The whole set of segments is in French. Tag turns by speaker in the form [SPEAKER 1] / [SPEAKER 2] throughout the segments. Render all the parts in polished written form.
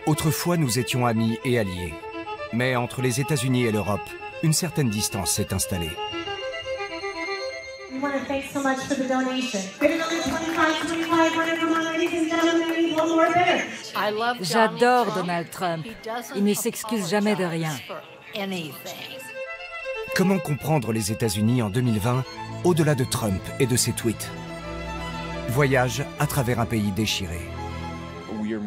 [SPEAKER 1] Autrefois, nous étions amis et alliés. Mais entre les États-Unis et l'Europe, une certaine distance s'est installée.
[SPEAKER 2] J'adore Donald Trump. Il ne s'excuse jamais de rien.
[SPEAKER 1] Comment comprendre les États-Unis en 2020, au-delà de Trump et de ses tweets? Voyage à travers un pays déchiré.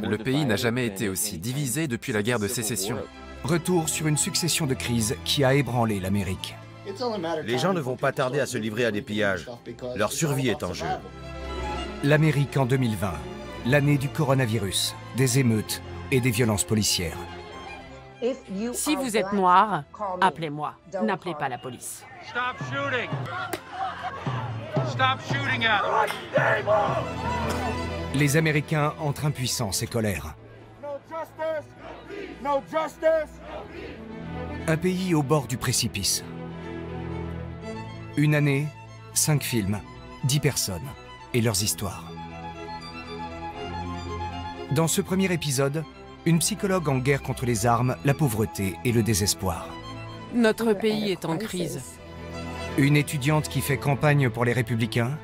[SPEAKER 3] Le pays n'a jamais été aussi divisé depuis la guerre de sécession.
[SPEAKER 1] Retour sur une succession de crises qui a ébranlé l'Amérique.
[SPEAKER 4] Les gens ne vont pas tarder à se livrer à des pillages. Leur survie est en jeu.
[SPEAKER 1] L'Amérique en 2020, l'année du coronavirus, des émeutes et des violences policières.
[SPEAKER 5] Si vous êtes noir, appelez-moi. N'appelez pas la police.
[SPEAKER 6] Stop shooting! Stop shooting at them!
[SPEAKER 1] Les Américains entre impuissance et colère.
[SPEAKER 6] No justice! No justice!
[SPEAKER 1] Un pays au bord du précipice. Une année, 5 films, 10 personnes et leurs histoires. Dans ce premier épisode, une psychologue en guerre contre les armes, la pauvreté et le désespoir.
[SPEAKER 5] Notre pays est en crise.
[SPEAKER 1] Une étudiante qui fait campagne pour les Républicains.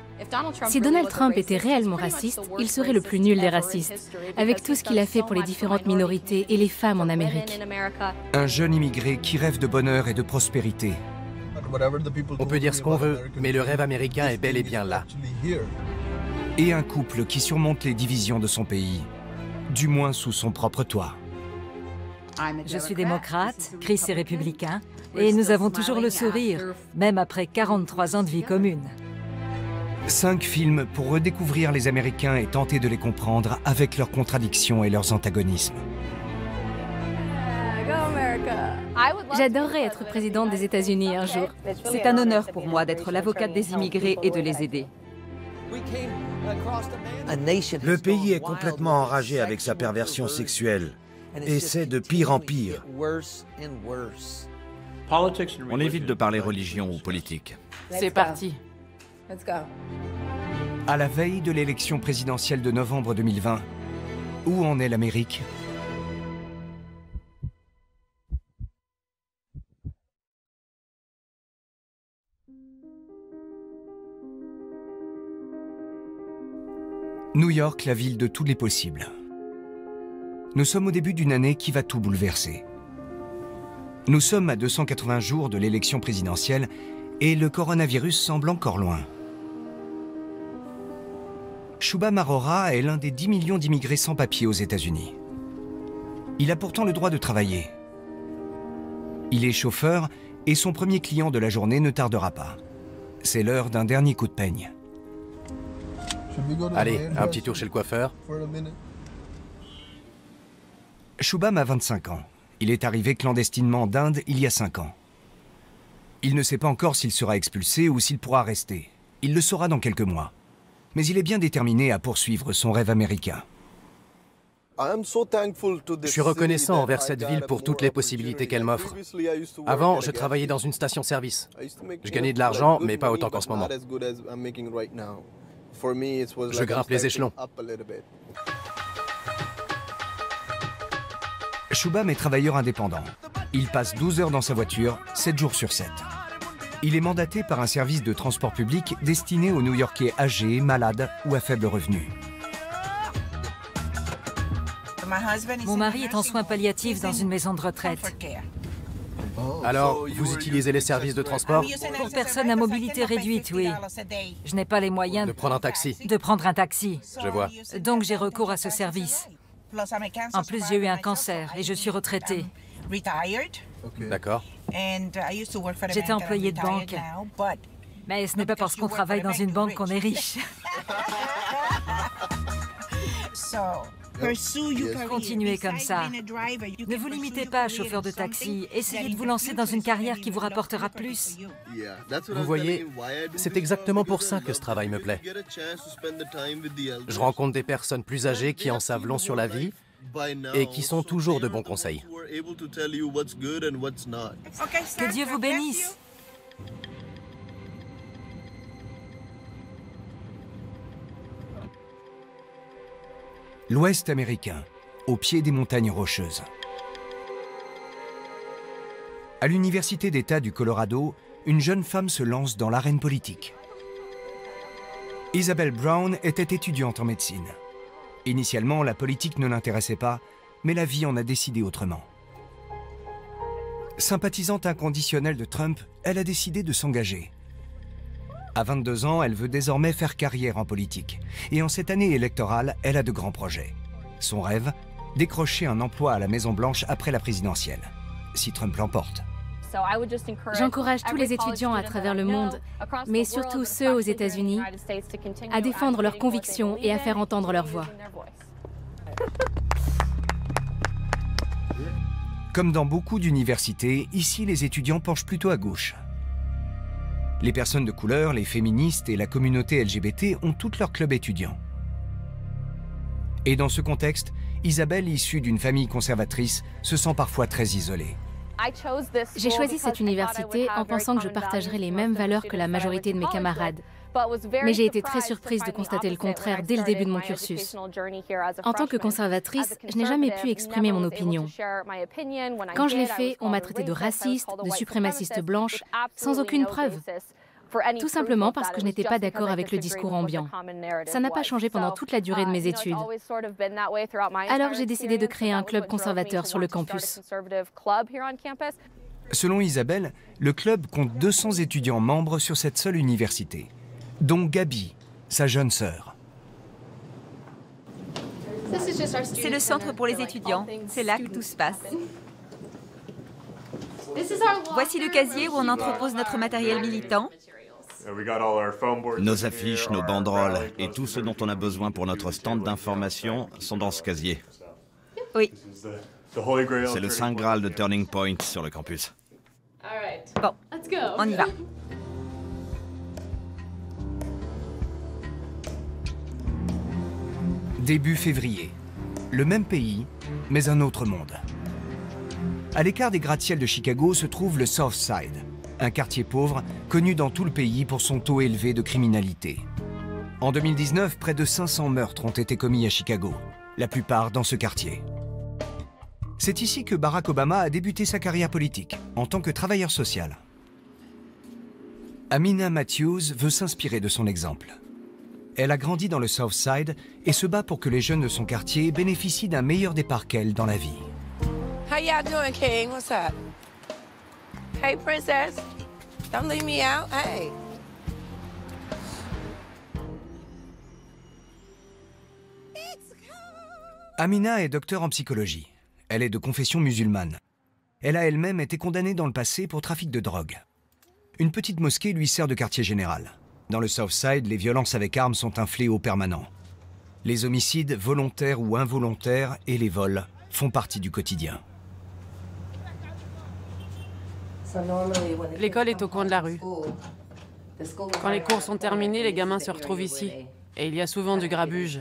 [SPEAKER 7] Si Donald Trump était réellement raciste, il serait le plus nul des racistes, avec tout ce qu'il a fait pour les différentes minorités et les femmes en Amérique.
[SPEAKER 1] Un jeune immigré qui rêve de bonheur et de prospérité.
[SPEAKER 8] On peut dire ce qu'on veut, mais le rêve américain est bel et bien là.
[SPEAKER 1] Et un couple qui surmonte les divisions de son pays, du moins sous son propre toit.
[SPEAKER 2] Je suis démocrate, Chris est républicain, et nous avons toujours le sourire, même après 43 ans de vie commune.
[SPEAKER 1] 5 films pour redécouvrir les Américains et tenter de les comprendre avec leurs contradictions et leurs antagonismes.
[SPEAKER 7] J'adorerais être présidente des États-Unis un jour.
[SPEAKER 2] C'est un honneur pour moi d'être l'avocate des immigrés et de les aider.
[SPEAKER 4] Le pays est complètement enragé avec sa perversion sexuelle. Et c'est de pire en pire.
[SPEAKER 9] On évite de parler religion ou politique.
[SPEAKER 5] C'est parti.
[SPEAKER 1] À la veille de l'élection présidentielle de novembre 2020, où en est l'Amérique? New York, la ville de tous les possibles. Nous sommes au début d'une année qui va tout bouleverser. Nous sommes à 280 jours de l'élection présidentielle et le coronavirus semble encore loin. Shubham Arora est l'un des 10 millions d'immigrés sans papier aux États-Unis. Il a pourtant le droit de travailler. Il est chauffeur et son premier client de la journée ne tardera pas. C'est l'heure d'un dernier coup de peigne.
[SPEAKER 8] Allez, un petit tour chez le coiffeur.
[SPEAKER 1] Shubham a 25 ans. Il est arrivé clandestinement d'Inde il y a 5 ans. Il ne sait pas encore s'il sera expulsé ou s'il pourra rester. Il le saura dans quelques mois. Mais il est bien déterminé à poursuivre son rêve américain.
[SPEAKER 8] Je suis reconnaissant envers cette ville pour toutes les possibilités qu'elle m'offre. Avant, je travaillais dans une station-service. Je gagnais de l'argent, mais pas autant qu'en ce moment. Je grimpe les échelons.
[SPEAKER 1] Shubham est travailleur indépendant. Il passe 12 heures dans sa voiture, 7 jours sur 7. Il est mandaté par un service de transport public destiné aux New-Yorkais âgés, malades ou à faible revenu.
[SPEAKER 2] Mon mari est en soins palliatifs dans une maison de retraite.
[SPEAKER 8] Alors, vous utilisez les services de transport?
[SPEAKER 2] Pour personnes à mobilité réduite, oui. Je n'ai pas les moyens
[SPEAKER 8] De prendre un taxi?
[SPEAKER 2] de prendre un taxi.
[SPEAKER 8] Je vois.
[SPEAKER 2] Donc j'ai recours à ce service. En plus, j'ai eu un cancer et je suis retraitée.
[SPEAKER 8] D'accord.
[SPEAKER 2] J'étais employée de banque. Mais ce n'est pas parce qu'on travaille dans une banque qu'on est riche. Continuez comme ça. Ne vous limitez pas à chauffeur de taxi. Essayez de vous lancer dans une carrière qui vous rapportera plus.
[SPEAKER 8] Vous voyez, c'est exactement pour ça que ce travail me plaît. Je rencontre des personnes plus âgées qui en savent long sur la vie et qui sont toujours de bons conseils.
[SPEAKER 2] Que Dieu vous bénisse.
[SPEAKER 1] L'Ouest américain, au pied des montagnes rocheuses. À l'Université d'État du Colorado, une jeune femme se lance dans l'arène politique. Isabelle Brown était étudiante en médecine. Initialement, la politique ne l'intéressait pas, mais la vie en a décidé autrement. Sympathisante inconditionnelle de Trump, elle a décidé de s'engager. À 22 ans, elle veut désormais faire carrière en politique. Et en cette année électorale, elle a de grands projets. Son rêve, décrocher un emploi à la Maison-Blanche après la présidentielle, si Trump l'emporte.
[SPEAKER 7] J'encourage tous les étudiants à travers le monde, mais surtout ceux aux États-Unis, à défendre leurs convictions et à faire entendre leur voix.
[SPEAKER 1] Comme dans beaucoup d'universités, ici les étudiants penchent plutôt à gauche. Les personnes de couleur, les féministes et la communauté LGBT ont toutes leurs clubs étudiants. Et dans ce contexte, Isabelle, issue d'une famille conservatrice, se sent parfois très isolée.
[SPEAKER 7] J'ai choisi cette université en pensant que je partagerais les mêmes valeurs que la majorité de mes camarades. Mais j'ai été très surprise de constater le contraire dès le début de mon cursus. En tant que conservatrice, je n'ai jamais pu exprimer mon opinion. Quand je l'ai fait, on m'a traité de raciste, de suprémaciste blanche, sans aucune preuve. Tout simplement parce que je n'étais pas d'accord avec le discours ambiant. Ça n'a pas changé pendant toute la durée de mes études. Alors j'ai décidé de créer un club conservateur sur le campus.
[SPEAKER 1] Selon Isabelle, le club compte 200 étudiants membres sur cette seule université, dont Gabi, sa jeune sœur.
[SPEAKER 10] C'est le centre pour les étudiants. C'est là que tout se passe. Voici le casier où on entrepose notre matériel militant.
[SPEAKER 9] Nos affiches, nos banderoles et tout ce dont on a besoin pour notre stand d'information sont dans ce casier.
[SPEAKER 10] Oui.
[SPEAKER 9] C'est le Saint Graal de Turning Point sur le campus.
[SPEAKER 10] Bon, on y va.
[SPEAKER 1] Début février. Le même pays, mais un autre monde. À l'écart des gratte-ciels de Chicago se trouve le South Side, un quartier pauvre connu dans tout le pays pour son taux élevé de criminalité. En 2019, près de 500 meurtres ont été commis à Chicago, la plupart dans ce quartier. C'est ici que Barack Obama a débuté sa carrière politique, en tant que travailleur social. Amina Matthews veut s'inspirer de son exemple. Elle a grandi dans le South Side et se bat pour que les jeunes de son quartier bénéficient d'un meilleur départ qu'elle dans la vie.
[SPEAKER 11] How y'all doing, King? What's up? Hey, princess. Don't leave me out. Hey.
[SPEAKER 1] Amina est docteur en psychologie. Elle est de confession musulmane. Elle a elle-même été condamnée dans le passé pour trafic de drogue. Une petite mosquée lui sert de quartier général. Dans le South Side, les violences avec armes sont un fléau permanent. Les homicides, volontaires ou involontaires, et les vols font partie du quotidien.
[SPEAKER 5] L'école est au coin de la rue. Quand les cours sont terminés, les gamins se retrouvent ici. Et il y a souvent du grabuge.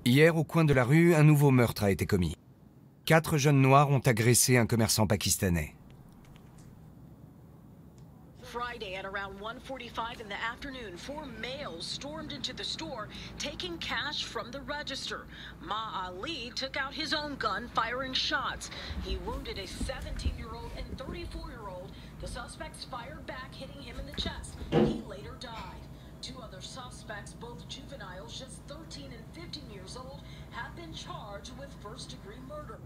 [SPEAKER 1] Hier, au coin de la rue, un nouveau meurtre a été commis. 4 jeunes noirs ont agressé un commerçant pakistanais.
[SPEAKER 12] Friday at around 1:45 in the afternoon, 4 males stormed into the store, taking cash from the register. Ma Ali took out his own gun, firing shots. He wounded a 17-year-old and 34-year-old. The suspects fired back, hitting him in the chest. He later died. 2 other suspects, both juveniles, just 13 and 15 years old, have been charged with first-degree murder.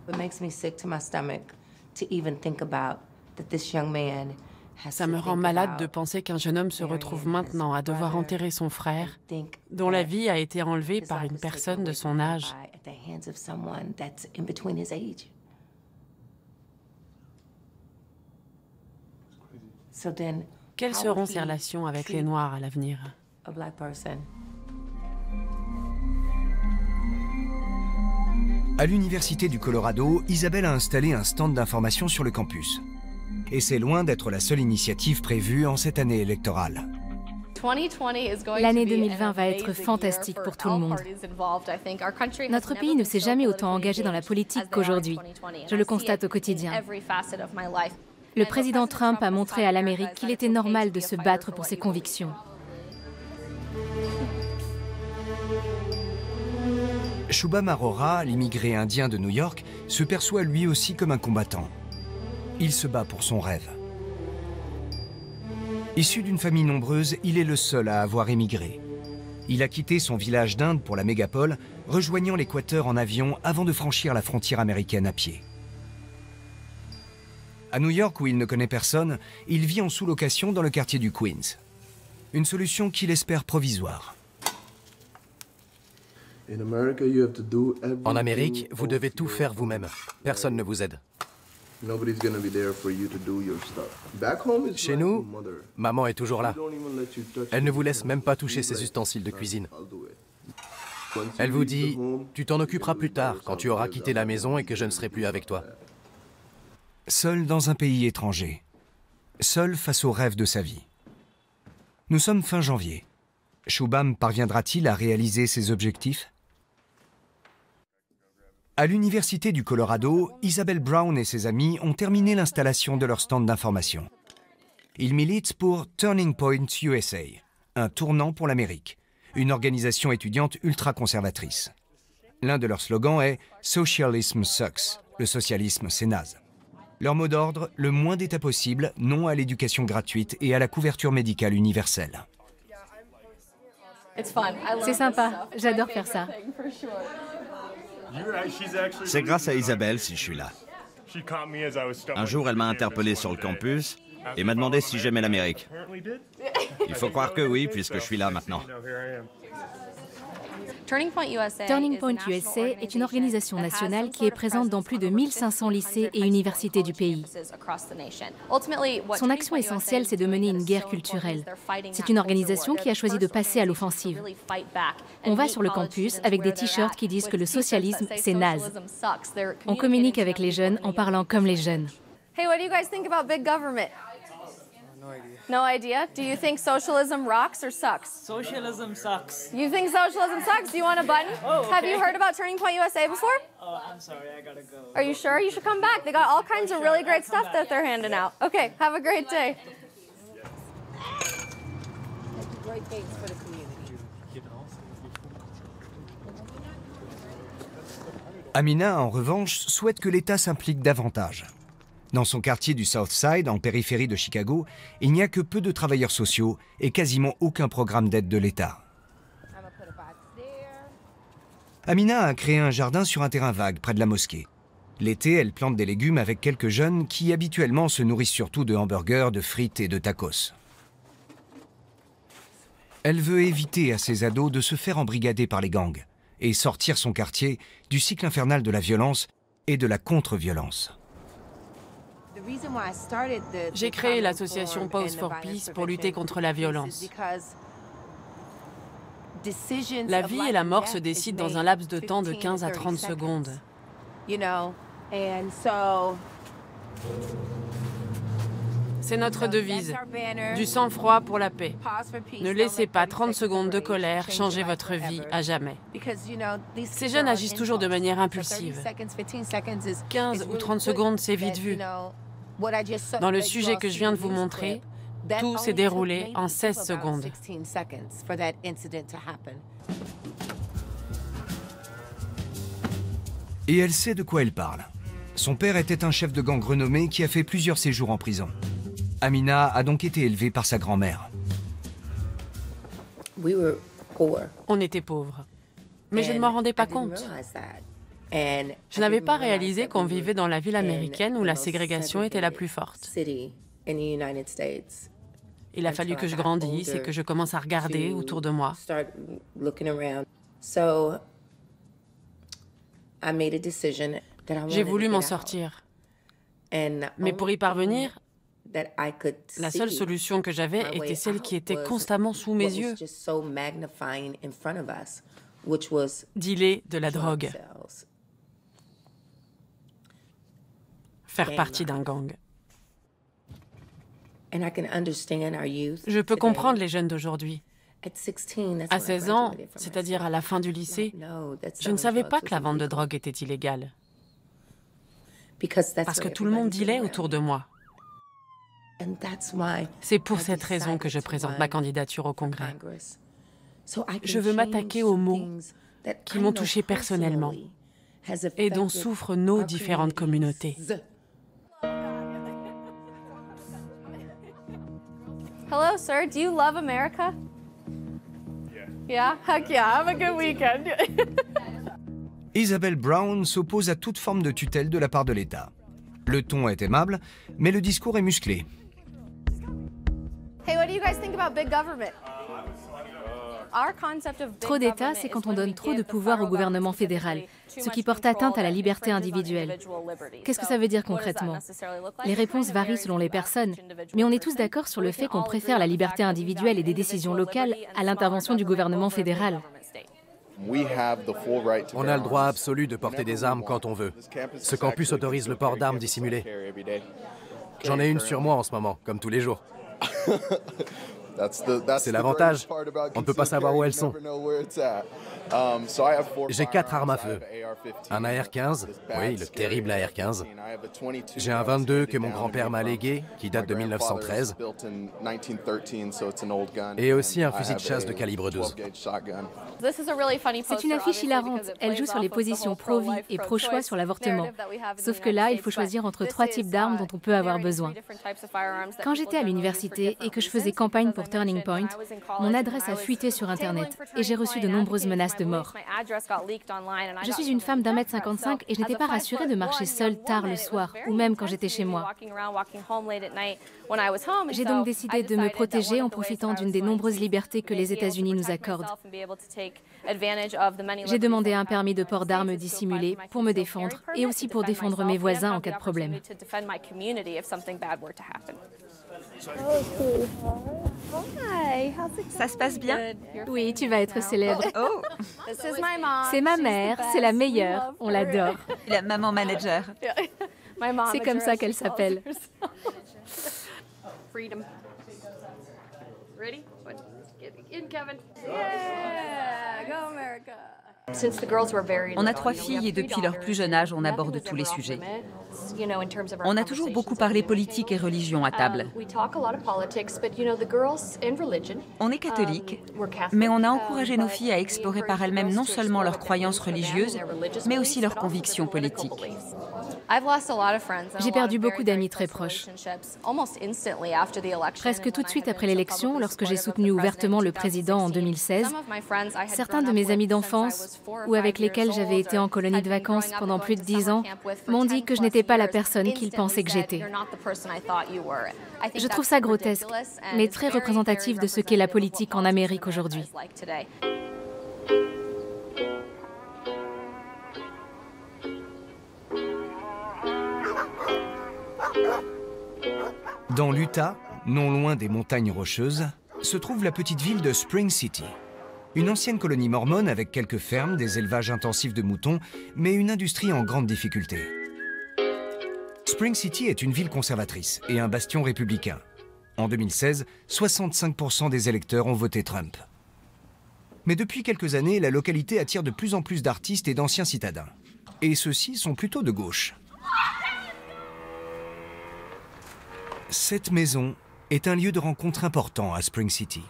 [SPEAKER 11] It makes me sick to my stomach to even think about that this young man.
[SPEAKER 5] Ça me rend malade de penser qu'un jeune homme se retrouve maintenant à devoir enterrer son frère, dont la vie a été enlevée par une personne de son âge. Quelles seront ses relations avec les Noirs à l'avenir?
[SPEAKER 1] À l'Université du Colorado, Isabelle a installé un stand d'information sur le campus. Et c'est loin d'être la seule initiative prévue en cette année électorale.
[SPEAKER 7] L'année 2020 va être fantastique pour tout le monde. Notre pays ne s'est jamais autant engagé dans la politique qu'aujourd'hui. Je le constate au quotidien. Le président Trump a montré à l'Amérique qu'il était normal de se battre pour ses convictions.
[SPEAKER 1] Shubham Arora, l'immigré indien de New York, se perçoit lui aussi comme un combattant. Il se bat pour son rêve. Issu d'une famille nombreuse, il est le seul à avoir émigré. Il a quitté son village d'Inde pour la mégapole, rejoignant l'Équateur en avion avant de franchir la frontière américaine à pied. À New York, où il ne connaît personne, il vit en sous-location dans le quartier du Queens. Une solution qu'il espère provisoire.
[SPEAKER 8] En Amérique, vous devez tout faire vous-même. Personne ne vous aide. Chez nous, maman est toujours là. Elle ne vous laisse même pas toucher ses ustensiles de cuisine. Elle vous dit, tu t'en occuperas plus tard, quand tu auras quitté la maison et que je ne serai plus avec toi.
[SPEAKER 1] Seul dans un pays étranger. Seul face aux rêves de sa vie. Nous sommes fin janvier. Shubham parviendra-t-il à réaliser ses objectifs? À l'Université du Colorado, Isabelle Brown et ses amis ont terminé l'installation de leur stand d'information. Ils militent pour Turning Point USA, un tournant pour l'Amérique, une organisation étudiante ultra-conservatrice. L'un de leurs slogans est « Socialism sucks », le socialisme c'est naze. Leur mot d'ordre, le moins d'État possible, non à l'éducation gratuite et à la couverture médicale universelle.
[SPEAKER 7] C'est sympa, j'adore faire ça.
[SPEAKER 9] C'est grâce à Isabelle si je suis là. Un jour, elle m'a interpellé sur le campus et m'a demandé si j'aimais l'Amérique. Il faut croire que oui, puisque je suis là maintenant.
[SPEAKER 7] Turning Point USA est une organisation nationale qui est présente dans plus de 1500 lycées et universités du pays. Son action essentielle, c'est de mener une guerre culturelle. C'est une organisation qui a choisi de passer à l'offensive. On va sur le campus avec des t-shirts qui disent que le socialisme, c'est naze. On communique avec les jeunes en parlant comme les jeunes.
[SPEAKER 13] Hey, what do you guys think about big government? No idea? Do you think socialism rocks or sucks?
[SPEAKER 14] Socialism sucks.
[SPEAKER 13] You think socialism sucks? Do you want a button?
[SPEAKER 14] Oh, okay.
[SPEAKER 13] Have you heard about Turning Point USA before?
[SPEAKER 14] Oh, I'm sorry, I gotta go.
[SPEAKER 13] Are you sure? You should come back. They got all kinds of really great stuff that they're handing out. Okay, have a great day.
[SPEAKER 11] Great things for the community.
[SPEAKER 1] Amina, en revanche, souhaite que l'État s'implique davantage. Dans son quartier du South Side, en périphérie de Chicago, il n'y a que peu de travailleurs sociaux et quasiment aucun programme d'aide de l'État. Amina a créé un jardin sur un terrain vague près de la mosquée. L'été, elle plante des légumes avec quelques jeunes qui habituellement se nourrissent surtout de hamburgers, de frites et de tacos. Elle veut éviter à ses ados de se faire embrigader par les gangs et sortir son quartier du cycle infernal de la violence et de la contre-violence.
[SPEAKER 5] J'ai créé l'association Pause for Peace pour lutter contre la violence. La vie et la mort se décident dans un laps de temps de 15 à 30 secondes. C'est notre devise, du sang-froid pour la paix. Ne laissez pas 30 secondes de colère changer votre vie à jamais. Ces jeunes agissent toujours de manière impulsive. 15 ou 30 secondes, c'est vite vu. Dans le sujet que je viens de vous montrer, tout s'est déroulé en 16 secondes.
[SPEAKER 1] Et elle sait de quoi elle parle. Son père était un chef de gang renommé qui a fait plusieurs séjours en prison. Amina a donc été élevée par sa grand-mère.
[SPEAKER 5] On était pauvres, mais je ne m'en rendais pas compte. Je n'avais pas réalisé qu'on vivait dans la ville américaine où la ségrégation était la plus forte. Il a fallu que je grandisse et que je commence à regarder autour de moi. J'ai voulu m'en sortir. Mais pour y parvenir, la seule solution que j'avais était celle qui était constamment sous mes yeux. Dealer de la drogue. Faire partie d'un gang. Je peux comprendre les jeunes d'aujourd'hui. À 16 ans, c'est-à-dire à la fin du lycée, je ne savais pas que la vente de drogue était illégale. Parce que tout le monde dealait autour de moi. C'est pour cette raison que je présente ma candidature au Congrès. Je veux m'attaquer aux maux qui m'ont touché personnellement et dont souffrent nos différentes communautés.
[SPEAKER 13] Hello, sir. Do you love America? Yeah? Heck yeah. Have a good weekend.
[SPEAKER 1] Isabel Brown s'oppose à toute forme de tutelle de la part de l'État. Le ton est aimable, mais le discours est musclé.
[SPEAKER 13] Hey, what do you guys think about big government?
[SPEAKER 7] Trop d'État, c'est quand on donne trop de pouvoir au gouvernement fédéral, ce qui porte atteinte à la liberté individuelle. Qu'est-ce que ça veut dire concrètement? Les réponses varient selon les personnes, mais on est tous d'accord sur le fait qu'on préfère la liberté individuelle et des décisions locales à l'intervention du gouvernement fédéral.
[SPEAKER 8] On a le droit absolu de porter des armes quand on veut. Ce campus autorise le port d'armes dissimulées. J'en ai une sur moi en ce moment, comme tous les jours. C'est l'avantage. On ne peut pas savoir où elles sont. J'ai 4 armes à feu. Un AR-15, oui, le terrible AR-15. J'ai un 22 que mon grand-père m'a légué, qui date de 1913. Et aussi un fusil de chasse de calibre 12.
[SPEAKER 7] C'est une affiche hilarante. Elle joue sur les positions pro-vie et pro-choix sur l'avortement. Sauf que là, il faut choisir entre 3 types d'armes dont on peut avoir besoin. Quand j'étais à l'université et que je faisais campagne pour Turning Point, mon adresse a fuité sur Internet et j'ai reçu de nombreuses menaces de mort. Je suis une femme d'1,55 m et je n'étais pas rassurée de marcher seule tard le soir ou même quand j'étais chez moi. J'ai donc décidé de me protéger en profitant d'une des nombreuses libertés que les États-Unis nous accordent. J'ai demandé un permis de port d'armes dissimulé pour me défendre et aussi pour défendre mes voisins en cas de problème.
[SPEAKER 10] Ça se passe bien?
[SPEAKER 7] Oui, tu vas être célèbre.
[SPEAKER 10] Oh.
[SPEAKER 7] C'est ma mère, c'est la meilleure, on l'adore.
[SPEAKER 10] La maman manager.
[SPEAKER 7] C'est comme ça qu'elle s'appelle.
[SPEAKER 13] Freedom. Ready? In, Kevin. Yeah, go America.
[SPEAKER 10] On a 3 filles et depuis leur plus jeune âge, on aborde tous les sujets. On a toujours beaucoup parlé politique et religion à table. On est catholique, mais on a encouragé nos filles à explorer par elles-mêmes non seulement leurs croyances religieuses, mais aussi leurs convictions politiques.
[SPEAKER 7] J'ai perdu beaucoup d'amis très proches. Presque tout de suite après l'élection, lorsque j'ai soutenu ouvertement le président en 2016, certains de mes amis d'enfance, ou avec lesquels j'avais été en colonie de vacances pendant plus de 10 ans, m'ont dit que je n'étais pas la personne qu'ils pensaient que j'étais. Je trouve ça grotesque, mais très représentatif de ce qu'est la politique en Amérique aujourd'hui.
[SPEAKER 1] Dans l'Utah, non loin des montagnes rocheuses, se trouve la petite ville de Spring City. Une ancienne colonie mormone avec quelques fermes, des élevages intensifs de moutons, mais une industrie en grande difficulté. Spring City est une ville conservatrice et un bastion républicain. En 2016, 65% des électeurs ont voté Trump. Mais depuis quelques années, la localité attire de plus en plus d'artistes et d'anciens citadins. Et ceux-ci sont plutôt de gauche. Cette maison est un lieu de rencontre important à Spring City.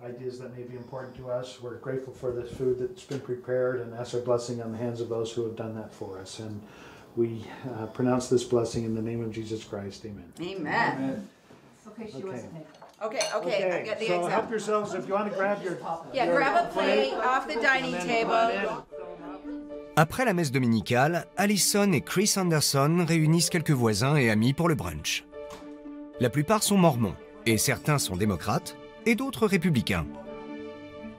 [SPEAKER 15] Ideas that may be important to us. We're grateful for this food that's been prepared and ask our blessing on the hands of those who have done that for us. And we pronounce this blessing in the name of Jesus Christ. Amen.
[SPEAKER 16] Amen.
[SPEAKER 10] Okay, she wasn't there.
[SPEAKER 16] Okay, I got the
[SPEAKER 15] so help yourselves if you want to grab your...
[SPEAKER 16] Yeah, grab a plate off the dining table.
[SPEAKER 1] Après la messe dominicale, Allison et Chris Anderson réunissent quelques voisins et amis pour le brunch. La plupart sont mormons, et certains sont démocrates, et d'autres républicains.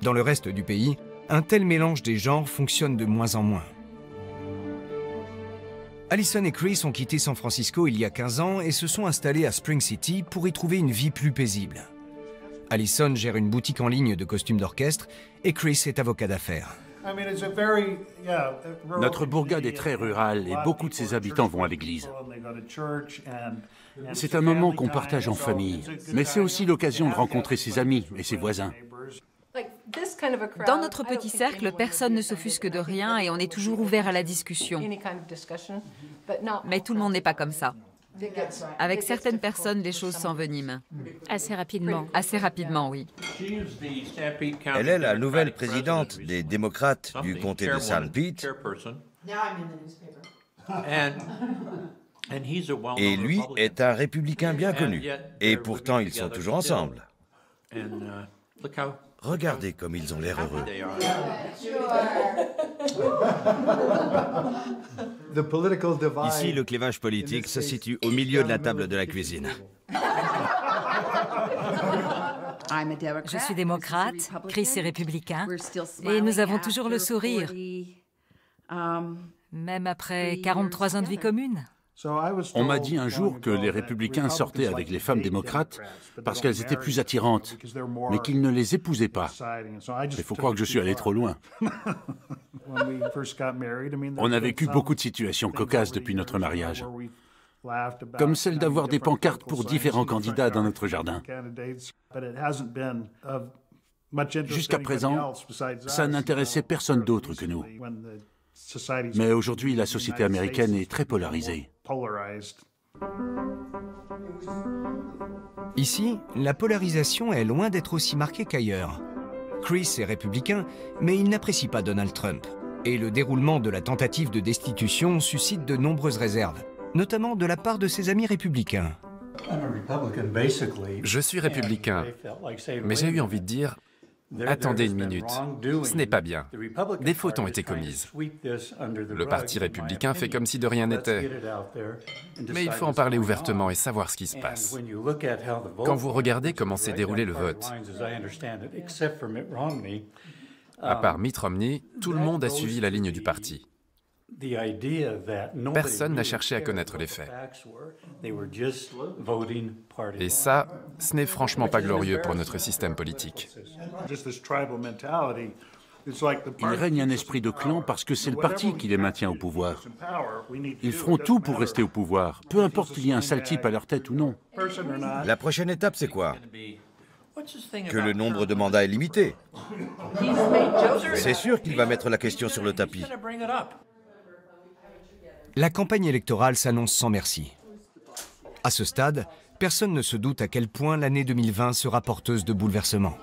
[SPEAKER 1] Dans le reste du pays, un tel mélange des genres fonctionne de moins en moins. Allison et Chris ont quitté San Francisco il y a 15 ans et se sont installés à Spring City pour y trouver une vie plus paisible. Allison gère une boutique en ligne de costumes d'orchestre et Chris est avocat d'affaires.
[SPEAKER 17] Notre bourgade est très rurale et beaucoup de ses habitants vont à l'église. C'est un moment qu'on partage en famille, mais c'est aussi l'occasion de rencontrer ses amis et ses voisins.
[SPEAKER 10] Dans notre petit cercle, personne ne s'offusque de rien et on est toujours ouvert à la discussion. Mais tout le monde n'est pas comme ça. Avec certaines personnes, les choses s'enveniment.
[SPEAKER 7] Assez rapidement.
[SPEAKER 10] Assez rapidement, oui.
[SPEAKER 4] Elle est la nouvelle présidente des démocrates du comté de St. Pete. Et lui est un républicain bien connu. Et pourtant, ils sont toujours ensemble. Regardez comme ils ont l'air heureux. Ici, le clivage politique se situe au milieu de la table de la cuisine.
[SPEAKER 2] Je suis démocrate, Chris est républicain, et nous avons toujours le sourire, même après 43 ans de vie commune.
[SPEAKER 17] On m'a dit un jour que les républicains sortaient avec les femmes démocrates parce qu'elles étaient plus attirantes, mais qu'ils ne les épousaient pas. Il faut croire que je suis allé trop loin. On a vécu beaucoup de situations cocasses depuis notre mariage, comme celle d'avoir des pancartes pour différents candidats dans notre jardin. Jusqu'à présent, ça n'intéressait personne d'autre que nous. Mais aujourd'hui, la société américaine est très polarisée.
[SPEAKER 1] Ici, la polarisation est loin d'être aussi marquée qu'ailleurs. Chris est républicain, mais il n'apprécie pas Donald Trump. Et le déroulement de la tentative de destitution suscite de nombreuses réserves, notamment de la part de ses amis républicains.
[SPEAKER 3] Je suis républicain, mais j'ai eu envie de dire « Attendez une minute, ce n'est pas bien. Des fautes ont été commises. Le Parti républicain fait comme si de rien n'était. Mais il faut en parler ouvertement et savoir ce qui se passe. Quand vous regardez comment s'est déroulé le vote, à part Mitt Romney, tout le monde a suivi la ligne du parti. Personne n'a cherché à connaître les faits. Et ça, ce n'est franchement pas glorieux pour notre système politique.
[SPEAKER 17] Il règne un esprit de clan parce que c'est le parti qui les maintient au pouvoir. Ils feront tout pour rester au pouvoir, peu importe qu'il y ait un sale type à leur tête ou non.
[SPEAKER 4] La prochaine étape, c'est quoi? Que le nombre de mandats est limité. C'est sûr qu'il va mettre la question sur le tapis.
[SPEAKER 1] La campagne électorale s'annonce sans merci. À ce stade, personne ne se doute à quel point l'année 2020 sera porteuse de bouleversements.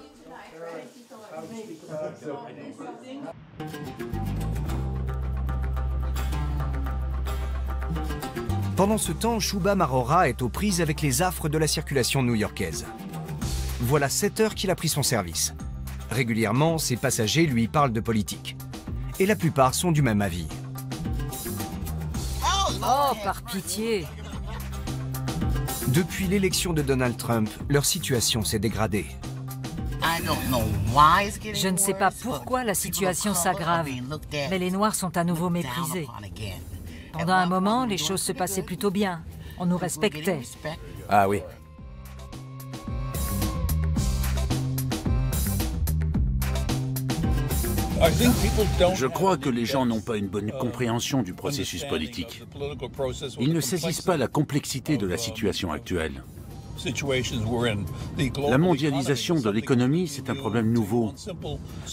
[SPEAKER 1] Pendant ce temps, Shubham Arora est aux prises avec les affres de la circulation new-yorkaise. Voilà 7 heures qu'il a pris son service. Régulièrement, ses passagers lui parlent de politique. Et la plupart sont du même avis.
[SPEAKER 2] Oh, par pitié!
[SPEAKER 1] Depuis l'élection de Donald Trump, leur situation s'est dégradée.
[SPEAKER 2] Je ne sais pas pourquoi la situation s'aggrave, mais les Noirs sont à nouveau méprisés. Pendant un moment, les choses se passaient plutôt bien. On nous respectait.
[SPEAKER 8] Ah oui.
[SPEAKER 17] Je crois que les gens n'ont pas une bonne compréhension du processus politique. Ils ne saisissent pas la complexité de la situation actuelle. La mondialisation de l'économie, c'est un problème nouveau.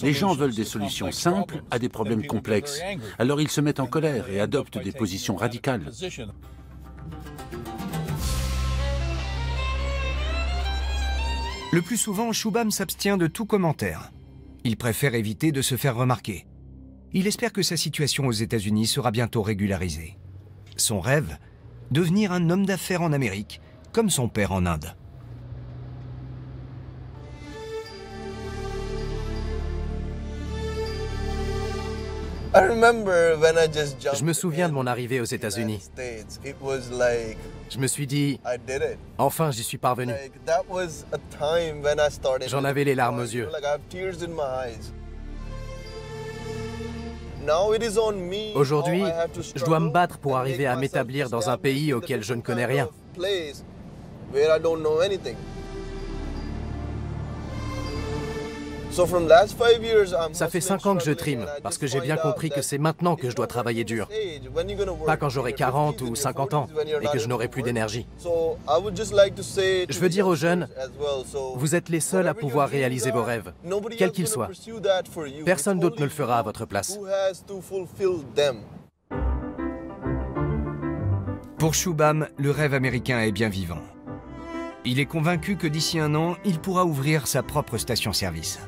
[SPEAKER 17] Les gens veulent des solutions simples à des problèmes complexes. Alors ils se mettent en colère et adoptent des positions radicales.
[SPEAKER 1] Le plus souvent, Shubham s'abstient de tout commentaire. Il préfère éviter de se faire remarquer. Il espère que sa situation aux États-Unis sera bientôt régularisée. Son rêve, devenir un homme d'affaires en Amérique, comme son père en Inde.
[SPEAKER 8] Je me souviens de mon arrivée aux États-Unis. Je me suis dit, enfin j'y suis parvenu. J'en avais les larmes aux yeux. Aujourd'hui, je dois me battre pour arriver à m'établir dans un pays auquel je ne connais rien. Ça fait 5 ans que je trime, parce que j'ai bien compris que c'est maintenant que je dois travailler dur. Pas quand j'aurai 40 ou 50 ans et que je n'aurai plus d'énergie. Je veux dire aux jeunes, vous êtes les seuls à pouvoir réaliser vos rêves, quels qu'ils soient. Personne d'autre ne le fera à votre place.
[SPEAKER 1] Pour Shubham, le rêve américain est bien vivant. Il est convaincu que d'ici un an, il pourra ouvrir sa propre station-service.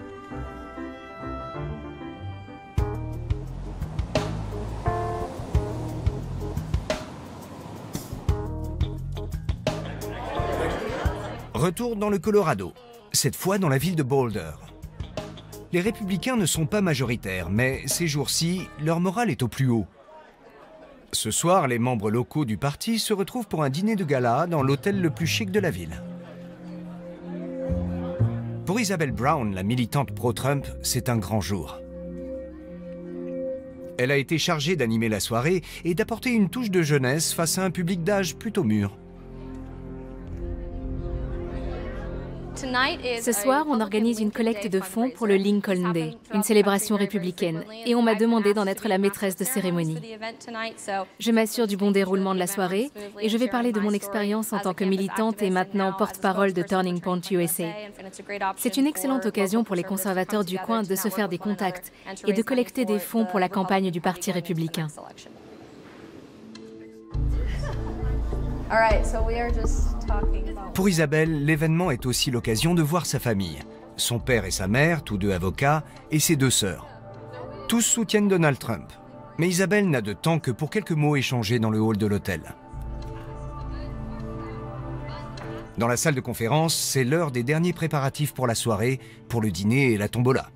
[SPEAKER 1] Retour dans le Colorado, cette fois dans la ville de Boulder. Les républicains ne sont pas majoritaires, mais ces jours-ci, leur morale est au plus haut. Ce soir, les membres locaux du parti se retrouvent pour un dîner de gala dans l'hôtel le plus chic de la ville. Pour Isabel Brown, la militante pro-Trump, c'est un grand jour. Elle a été chargée d'animer la soirée et d'apporter une touche de jeunesse face à un public d'âge plutôt mûr.
[SPEAKER 7] Ce soir, on organise une collecte de fonds pour le Lincoln Day, une célébration républicaine, et on m'a demandé d'en être la maîtresse de cérémonie. Je m'assure du bon déroulement de la soirée et je vais parler de mon expérience en tant que militante et maintenant porte-parole de Turning Point USA. C'est une excellente occasion pour les conservateurs du coin de se faire des contacts et de collecter des fonds pour la campagne du Parti républicain.
[SPEAKER 1] Pour Isabelle, l'événement est aussi l'occasion de voir sa famille. Son père et sa mère, tous deux avocats, et ses deux sœurs. Tous soutiennent Donald Trump. Mais Isabelle n'a de temps que pour quelques mots échangés dans le hall de l'hôtel. Dans la salle de conférence, c'est l'heure des derniers préparatifs pour la soirée, pour le dîner et la tombola.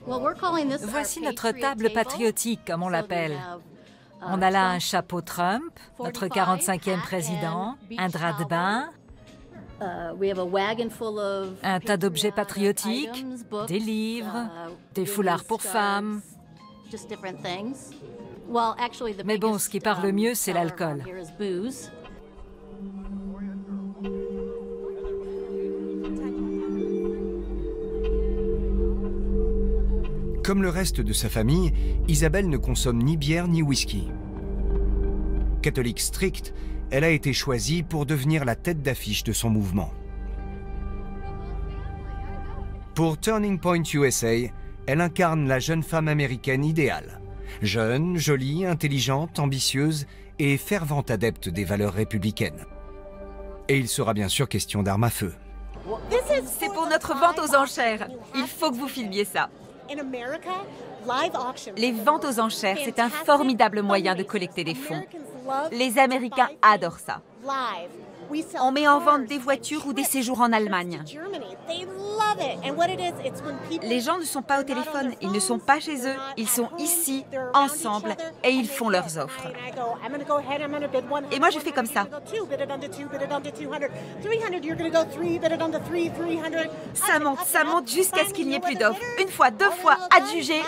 [SPEAKER 2] Voici notre table patriotique, comme on l'appelle. On a là un chapeau Trump, notre 45e président, un drap de bain, un tas d'objets patriotiques, des livres, des foulards pour femmes. Mais bon, ce qui parle mieux, c'est l'alcool.
[SPEAKER 1] Comme le reste de sa famille, Isabelle ne consomme ni bière ni whisky. Catholique stricte, elle a été choisie pour devenir la tête d'affiche de son mouvement. Pour Turning Point USA, elle incarne la jeune femme américaine idéale. Jeune, jolie, intelligente, ambitieuse et fervente adepte des valeurs républicaines. Et il sera bien sûr question d'armes à feu.
[SPEAKER 10] C'est pour notre vente aux enchères. Il faut que vous filmiez ça. Les ventes aux enchères, c'est un formidable moyen de collecter des fonds. Les Américains adorent ça. On met en vente des voitures ou des séjours en Allemagne. Les gens ne sont pas au téléphone, ils ne sont pas chez eux, ils sont ici, ensemble, et ils font leurs offres. Et moi, je fais comme ça. Ça monte jusqu'à ce qu'il n'y ait plus d'offres. Une fois, deux fois, adjugé,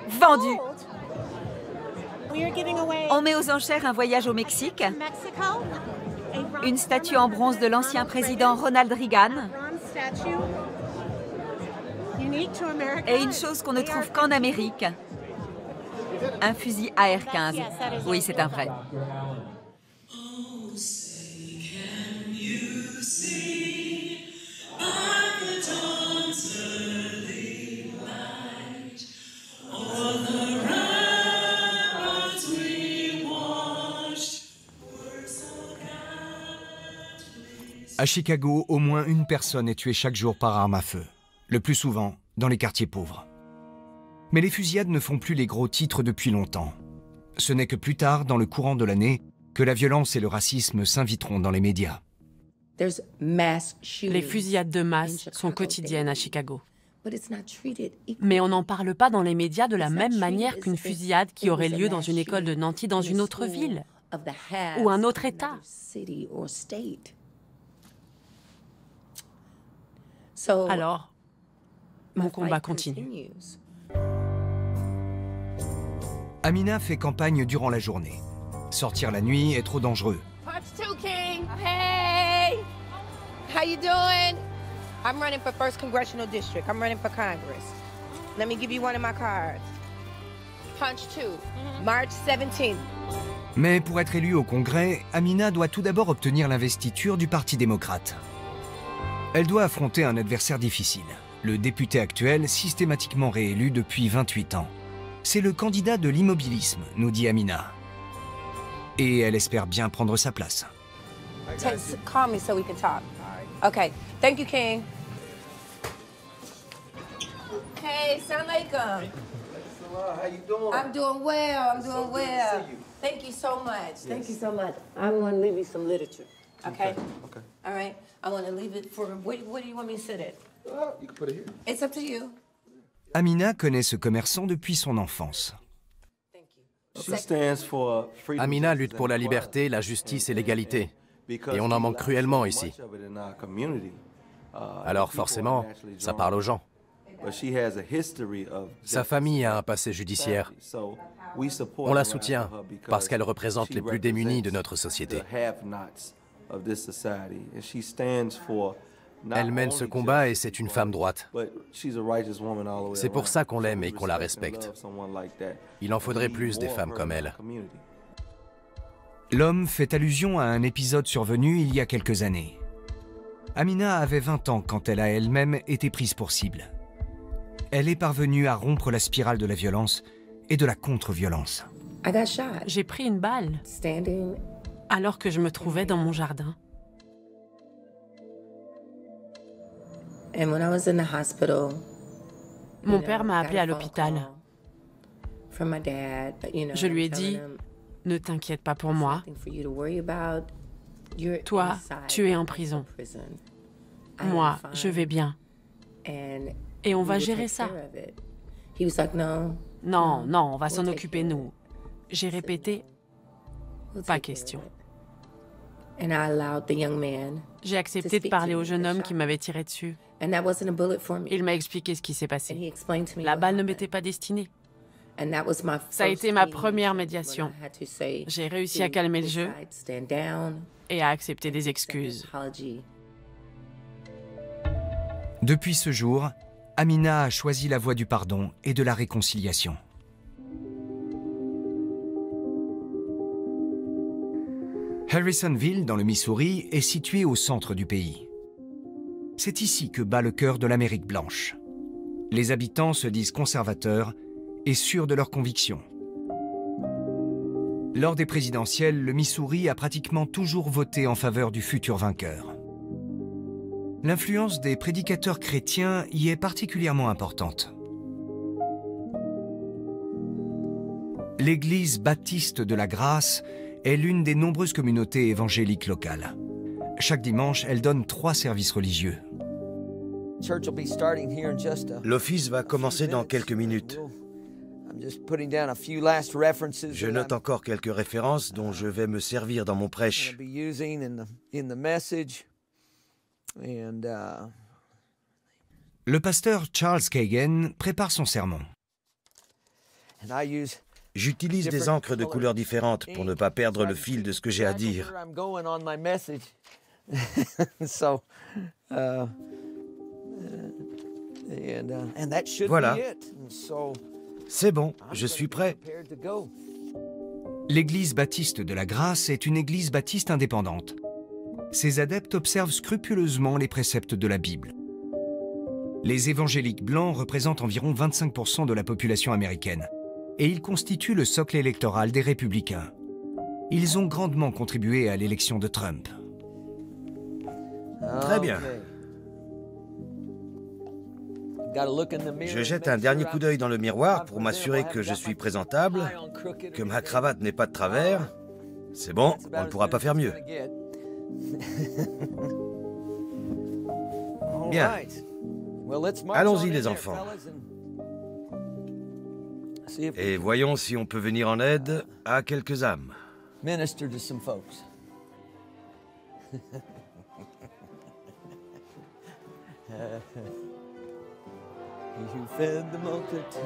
[SPEAKER 10] vendu. On met aux enchères un voyage au Mexique, une statue en bronze de l'ancien président Ronald Reagan, et une chose qu'on ne trouve qu'en Amérique, un fusil AR-15. Oui, c'est un vrai.
[SPEAKER 1] À Chicago, au moins une personne est tuée chaque jour par arme à feu, le plus souvent dans les quartiers pauvres. Mais les fusillades ne font plus les gros titres depuis longtemps. Ce n'est que plus tard, dans le courant de l'année, que la violence et le racisme s'inviteront dans les médias.
[SPEAKER 5] Les fusillades de masse sont quotidiennes à Chicago. Mais on n'en parle pas dans les médias de la même manière qu'une fusillade qui aurait lieu dans une école de Nancy dans une autre ville ou un autre État. Alors, mon combat continue.
[SPEAKER 1] Amina fait campagne durant la journée. Sortir la nuit est trop dangereux.
[SPEAKER 11] Punch 2, King. Hey! How you doing? I'm running for 1st Congressional District. I'm running for Congress. Let me give you one of my cards. Punch 2, March 17th.
[SPEAKER 1] Mais pour être élue au Congrès, Amina doit tout d'abord obtenir l'investiture du Parti démocrate. Elle doit affronter un adversaire difficile, le député actuel systématiquement réélu depuis 28 ans. C'est le candidat de l'immobilisme, nous dit Amina. Et elle espère bien prendre sa place.
[SPEAKER 11] Call me so we can talk. Okay. Thank you, King. Hey, Assalamu alaikum.
[SPEAKER 18] How you doing?
[SPEAKER 11] I'm doing well. I'm doing well. Thank you so much. Thank you so much. I'm going to leave you some literature. Okay?
[SPEAKER 18] Okay.
[SPEAKER 11] All right. I want to leave it for... Where do you want me to sit it?
[SPEAKER 18] You can put it here.
[SPEAKER 11] It's up to you.
[SPEAKER 1] Amina connaît ce commerçant depuis son enfance.
[SPEAKER 8] Amina lutte pour la liberté, la justice et l'égalité. Et on en manque cruellement ici. Alors forcément, ça parle aux gens. Sa famille a un passé judiciaire. On la soutient parce qu'elle représente les plus démunis de notre société. Elle mène ce combat et c'est une femme droite. C'est pour ça qu'on l'aime et qu'on la respecte. Il en faudrait plus des femmes comme elle.
[SPEAKER 1] L'homme fait allusion à un épisode survenu il y a quelques années. Amina avait 20 ans quand elle a elle-même été prise pour cible. Elle est parvenue à rompre la spirale de la violence et de la contre-violence.
[SPEAKER 5] J'ai pris une balle alors que je me trouvais dans mon jardin. Mon père m'a appelé à l'hôpital. Je lui ai dit, ne t'inquiète pas pour moi. Toi, tu es en prison. Moi, je vais bien. Et on va gérer ça. Non, non, on va s'en occuper, nous. J'ai répété, pas question. J'ai accepté de parler au jeune homme qui m'avait tiré dessus. Il m'a expliqué ce qui s'est passé. La balle ne m'était pas destinée. Ça a été ma première médiation. J'ai réussi à calmer le jeu et à accepter des excuses.
[SPEAKER 1] Depuis ce jour, Amina a choisi la voie du pardon et de la réconciliation. Harrisonville, dans le Missouri, est situé au centre du pays. C'est ici que bat le cœur de l'Amérique blanche. Les habitants se disent conservateurs et sûrs de leurs convictions. Lors des présidentielles, le Missouri a pratiquement toujours voté en faveur du futur vainqueur. L'influence des prédicateurs chrétiens y est particulièrement importante. L'Église baptiste de la Grâce est l'une des nombreuses communautés évangéliques locales. Chaque dimanche, elle donne 3 services religieux.
[SPEAKER 4] L'office va commencer dans quelques minutes. Je note encore quelques références dont je vais me servir dans mon prêche.
[SPEAKER 1] Le pasteur Charles Kagan prépare son sermon.
[SPEAKER 4] J'utilise des encres de couleurs différentes pour ne pas perdre le fil de ce que j'ai à dire. Voilà. C'est bon, je suis prêt.
[SPEAKER 1] L'Église baptiste de la Grâce est une église baptiste indépendante. Ses adeptes observent scrupuleusement les préceptes de la Bible. Les évangéliques blancs représentent environ 25% de la population américaine et ils constituent le socle électoral des républicains. Ils ont grandement contribué à l'élection de Trump.
[SPEAKER 4] Très bien. Je jette un dernier coup d'œil dans le miroir pour m'assurer que je suis présentable, que ma cravate n'est pas de travers. C'est bon, on ne pourra pas faire mieux. Bien. Allons-y les enfants. Et voyons si on peut venir en aide à quelques âmes.
[SPEAKER 19] You fed the multitude,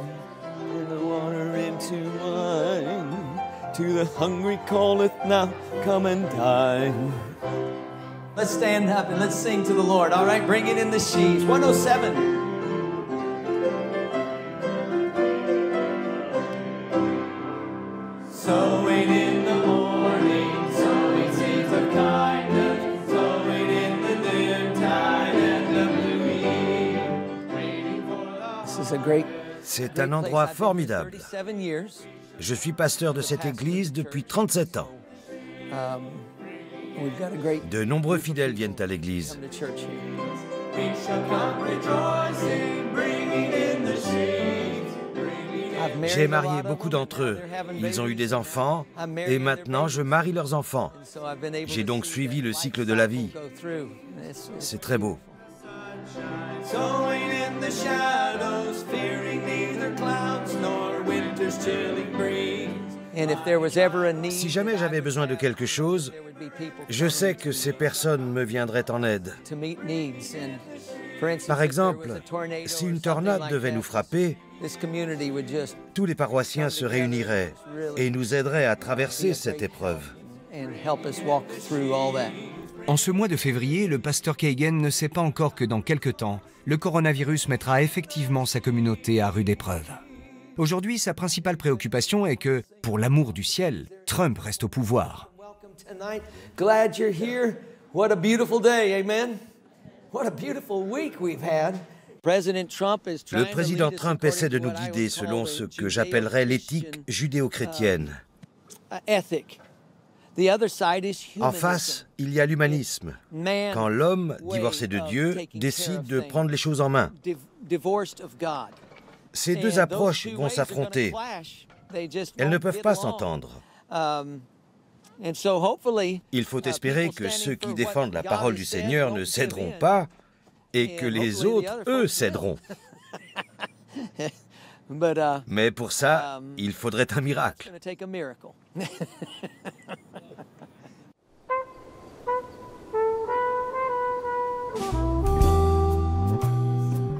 [SPEAKER 19] turned the water into wine. To the hungry calleth now, come and dine. Let's stand up and let's sing to the Lord. All right, bring it in the sheaves. 107. Sowing in the morning, sowing seeds of kindness, sowing in the noontide and the blue eve. This is a great.
[SPEAKER 4] C'est un endroit formidable. Je suis pasteur de cette église depuis 37 ans. De nombreux fidèles viennent à l'église. J'ai marié beaucoup d'entre eux. Ils ont eu des enfants et maintenant je marie leurs enfants. J'ai donc suivi le cycle de la vie. C'est très beau. Si jamais j'avais besoin de quelque chose, je sais que ces personnes me viendraient en aide. Par exemple, si une tornade devait nous frapper, tous les paroissiens se réuniraient et nous aideraient à traverser cette épreuve.
[SPEAKER 1] En ce mois de février, le pasteur Kagan ne sait pas encore que dans quelque temps, le coronavirus mettra effectivement sa communauté à rude épreuve. Aujourd'hui, sa principale préoccupation est que, pour l'amour du ciel, Trump reste au pouvoir.
[SPEAKER 19] Glad you're here. What a beautiful day, amen. What a beautiful week we've had.
[SPEAKER 4] Le président Trump essaie de nous guider selon ce que j'appellerais l'éthique judéo-chrétienne. En face, il y a l'humanisme, quand l'homme, divorcé de Dieu, décide de prendre les choses en main. Ces deux approches vont s'affronter. Elles ne peuvent pas s'entendre. Il faut espérer que ceux qui défendent la parole du Seigneur ne céderont pas et que les autres, eux, céderont. Mais pour ça, il faudrait un miracle.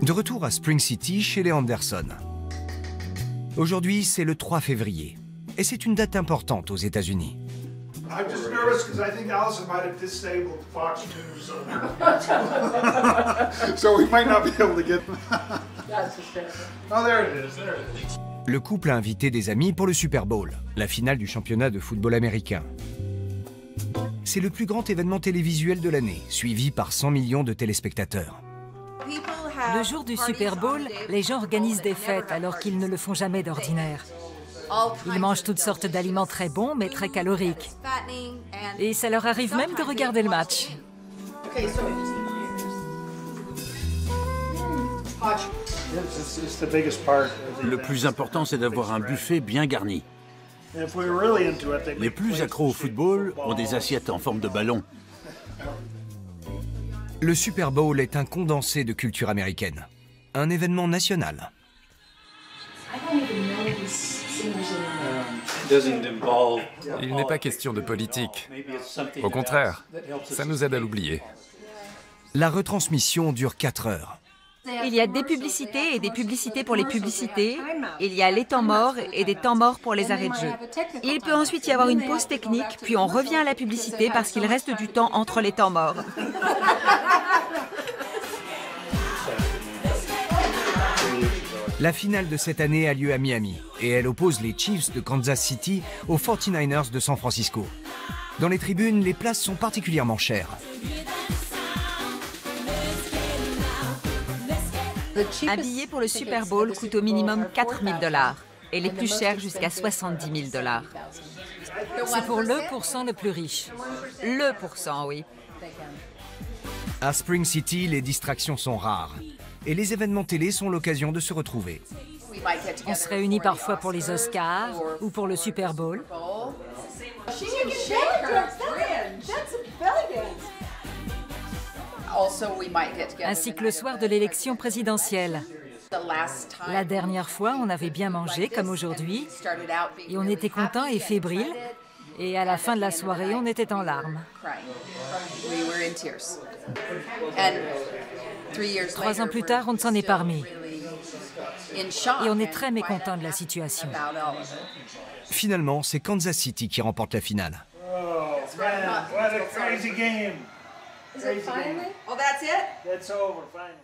[SPEAKER 1] De retour à Spring City chez les Anderson. Aujourd'hui, c'est le 3 février. Et c'est une date importante aux États-Unis.
[SPEAKER 15] I'm just nervous because I think Allison might have disabled Fox News. So we might not be able to get... Oh, there it is, there it is.
[SPEAKER 1] Le couple a invité des amis pour le Super Bowl, la finale du championnat de football américain. C'est le plus grand événement télévisuel de l'année, suivi par 100 millions de téléspectateurs.
[SPEAKER 2] Le jour du Super Bowl, les gens organisent des fêtes alors qu'ils ne le font jamais d'ordinaire. Ils mangent toutes sortes d'aliments très bons mais très caloriques. Et ça leur arrive même de regarder le match.
[SPEAKER 17] Le plus important, c'est d'avoir un buffet bien garni. Les plus accros au football ont des assiettes en forme de ballon.
[SPEAKER 1] Le Super Bowl est un condensé de culture américaine. Un événement national.
[SPEAKER 3] Il n'est pas question de politique. Au contraire, ça nous aide à l'oublier.
[SPEAKER 1] La retransmission dure 4 heures.
[SPEAKER 10] Il y a des publicités et des publicités pour les publicités. Il y a les temps morts et des temps morts pour les arrêts de jeu. Il peut ensuite y avoir une pause technique, puis on revient à la publicité parce qu'il reste du temps entre les temps morts.
[SPEAKER 1] La finale de cette année a lieu à Miami et elle oppose les Chiefs de Kansas City aux 49ers de San Francisco. Dans les tribunes, les places sont particulièrement chères.
[SPEAKER 10] Un billet pour le Super Bowl coûte au minimum 4 000 $ et les plus chers jusqu'à 70 000 $.
[SPEAKER 2] C'est pour le % le plus riche.
[SPEAKER 10] Le %, oui.
[SPEAKER 1] À Spring City, les distractions sont rares. Et les événements télé sont l'occasion de se retrouver.
[SPEAKER 2] On se réunit parfois pour les Oscars ou pour le Super Bowl. Ainsi que le soir de l'élection présidentielle. La dernière fois, on avait bien mangé, comme aujourd'hui, et on était contents et fébriles. Et à la fin de la soirée, on était en larmes. 3 ans plus tard, on ne s'en est pas remis. Et on est très mécontents de la situation.
[SPEAKER 1] Finalement, c'est Kansas City qui remporte la finale.
[SPEAKER 15] Oh, man, what a crazy game.
[SPEAKER 16] Oh, that's it?
[SPEAKER 15] It's over, finally.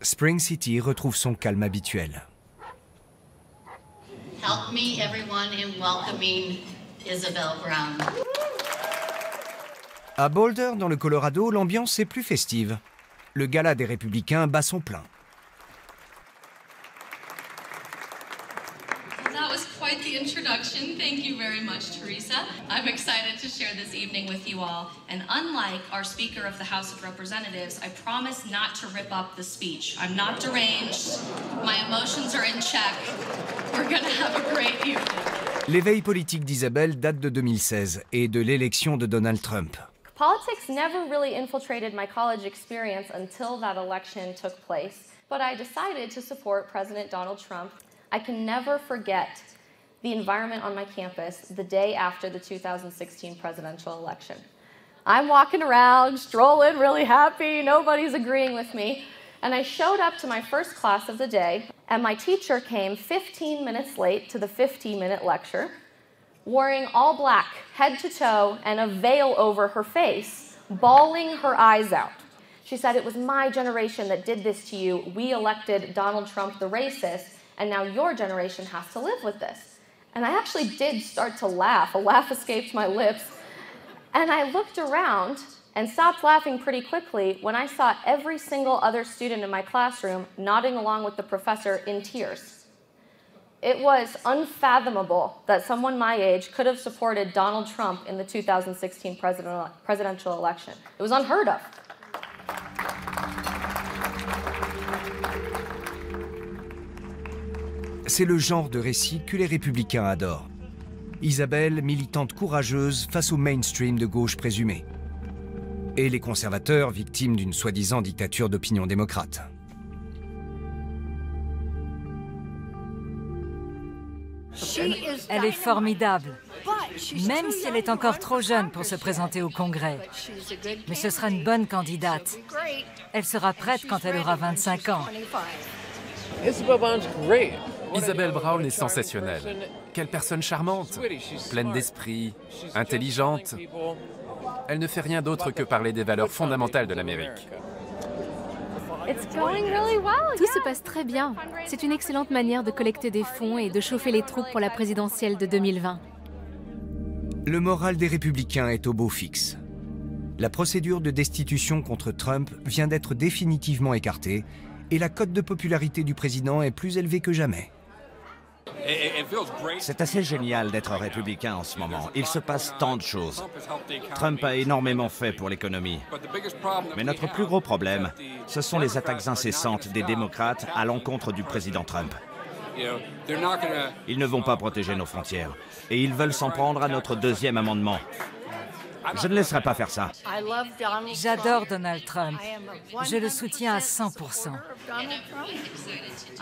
[SPEAKER 1] Spring City retrouve son calme habituel.
[SPEAKER 20] Help me, everyone, in welcoming Isabel Brown.
[SPEAKER 1] À Boulder, dans le Colorado, l'ambiance est plus festive. Le gala des Républicains bat son plein.
[SPEAKER 20] That was quite
[SPEAKER 21] the introduction. Thank you very much, Teresa. I'm excited to share this evening with you all. And unlike our Speaker of the House of Representatives, I promise not to rip up the speech. I'm not deranged. My emotions are in check. We're going to have a great evening.
[SPEAKER 1] L'éveil politique d'Isabelle date de 2016 et de l'élection de Donald Trump.
[SPEAKER 13] Politics never really infiltrated my college experience until that election took place, but I decided to support President Donald Trump. I can never forget the environment on my campus the day after the 2016 presidential election. I'm walking around, strolling, really happy, nobody's agreeing with me, and I showed up to my first class of the day, and my teacher came 15 minutes late to the 15-minute lecture, wearing all black, head to toe, and a veil over her face, bawling her eyes out. She said, "It was my generation that did this to you. We elected Donald Trump the racist, and now your generation has to live with this." And I actually did start to laugh. A laugh escaped my lips. And I looked around and stopped laughing pretty quickly when I saw every single other student in my classroom nodding along with the professor in tears. It was unfathomable that someone my age could have supported Donald Trump in the 2016 presidential election. It was unheard of.
[SPEAKER 1] C'est le genre de récit que les républicains adorent. Isabelle, militante courageuse face au mainstream de gauche présumé. Et les conservateurs, victimes d'une soi-disant dictature d'opinion démocrate.
[SPEAKER 2] Elle est formidable, même si elle est encore trop jeune pour se présenter au Congrès. Mais ce sera une bonne candidate. Elle sera prête quand elle aura 25 ans.
[SPEAKER 3] Isabelle Brown est sensationnelle. Quelle personne charmante, pleine d'esprit, intelligente. Elle ne fait rien d'autre que parler des valeurs fondamentales de l'Amérique.
[SPEAKER 7] Tout se passe très bien. C'est une excellente manière de collecter des fonds et de chauffer les troupes pour la présidentielle de 2020.
[SPEAKER 1] Le moral des républicains est au beau fixe. La procédure de destitution contre Trump vient d'être définitivement écartée et la cote de popularité du président est plus élevée que jamais.
[SPEAKER 9] C'est assez génial d'être républicain en ce moment. Il se passe tant de choses. Trump a énormément fait pour l'économie. Mais notre plus gros problème, ce sont les attaques incessantes des démocrates à l'encontre du président Trump. Ils ne vont pas protéger nos frontières. Et ils veulent s'en prendre à notre deuxième amendement. Je ne laisserai pas faire ça.
[SPEAKER 2] J'adore Donald Trump. Je le soutiens à 100%.